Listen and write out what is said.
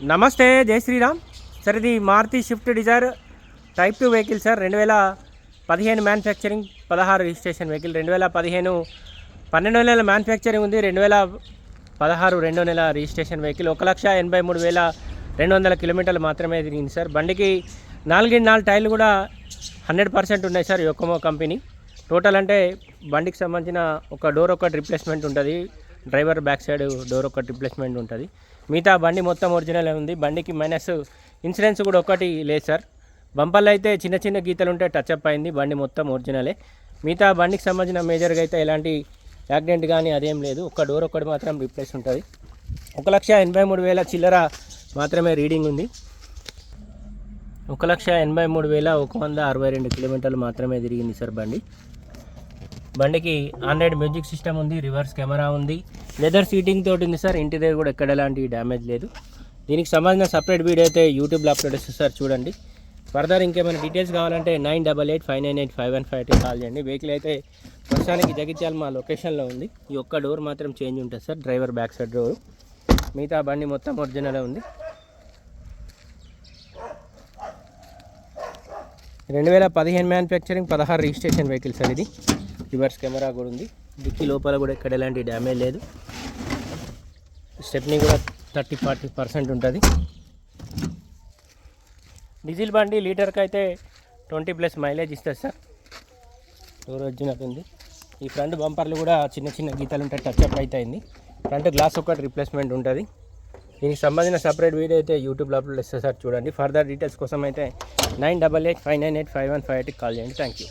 నమస్తే, జై శ్రీరామ్ సార్. ఇది Maruti Swift Dzire type 2 vehicle sir. 2015 manufacturing, 16 registration vehicle. 2015 12 నెలల మ్యానుఫ్యాక్చరింగ్ ఉంది. 2016 2 నెలల రిజిస్ట్రేషన్ వెహికల్. 1,83,200 కిలోమీటర్లు మాత్రమే తిరిగింది సార్. బండికి 4 టైర్లు కూడా 100% ఉన్నాయి సార్. యొక్కమో కంపెనీ. టోటల్ అంటే బండికి సంబంధించిన ఒక డోర్ ఒకటి రిప్లేస్మెంట్ ఉంటుంది, డ్రైవర్ బ్యాక్ సైడ్ డోర్ ఒకటి రిప్లేస్మెంట్ ఉంటుంది. మిగతా బండి మొత్తం ఒరిజినల్ ఉంది. బండికి మైనస్ ఇన్సూరెన్స్ కూడా ఒకటి లేదు సార్. బంపర్లు అయితే చిన్న చిన్న గీతలు ఉంటే టచ్అప్ అయింది. బండి మొత్తం ఒరిజినలే. మిగతా బండికి సంబంధించిన మేజర్గా అయితే ఎలాంటి యాక్సిడెంట్ కానీ అదేం లేదు. ఒక డోర్ ఒకటి మాత్రం రీప్లేస్ ఉంటుంది. 1,83,000 చిల్లర మాత్రమే రీడింగ్ ఉంది. 1,83,162 కిలోమీటర్లు మాత్రమే తిరిగింది సార్ బండి. బండికి ఆండ్రాయిడ్ మ్యూజిక్ సిస్టమ్ ఉంది, రివర్స్ కెమెరా ఉంది, లెదర్ సీటింగ్ తోటి ఉంది సార్. ఇంటీరియర్ కూడా ఎక్కడ ఎలాంటి డ్యామేజ్ లేదు. దీనికి సంబంధించిన సపరేట్ వీడియో అయితే యూట్యూబ్లో అప్లోడ్ చేస్తారు సార్, చూడండి. ఫర్దర్ ఇంకేమైనా డీటెయిల్స్ కావాలంటే 9885985158 కాల్ చేయండి. వెహికల్ అయితే ప్రస్తుతానికి జగిత్యాల మా లొకేషన్లో ఉంది. ఈ ఒక్క డోర్ మాత్రం చేంజ్ ఉంటుంది sir, driver back side door. మిగతా బండి మొత్తం ఒరిజినల్ ఉంది. 2015 మ్యానుఫ్యాక్చరింగ్, 16 రిజిస్ట్రేషన్ వెహికల్ సార్. ఇది రివర్స్ కెమెరా కూడా ఉంది. డిక్కీ లోపల కూడా ఎక్కడ ఎలాంటి డ్యామేజ్ లేదు. స్టెప్నీ కూడా 30-40% ఉంటుంది. డీజిల్ బండి లీటర్కి అయితే 20+ మైలేజ్ ఇస్తుంది సార్. డోర్ ఒరిజినల్ ఉంది. ఈ ఫ్రంట్ బంపర్లు కూడా చిన్న చిన్న గీతలు ఉంటాయి, టచ్అప్ అయితే అయింది. ఫ్రంట్ గ్లాస్ ఒకటి రిప్లేస్మెంట్ ఉంటుంది. దీనికి సంబంధించిన సపరేట్ వీడియో అయితే యూట్యూబ్లో అప్లోడ్ చేస్తారు సార్, చూడండి. ఫర్దర్ డీటెయిల్స్ కోసం అయితే 9885985158 కాల్ చేయండి. Thank you.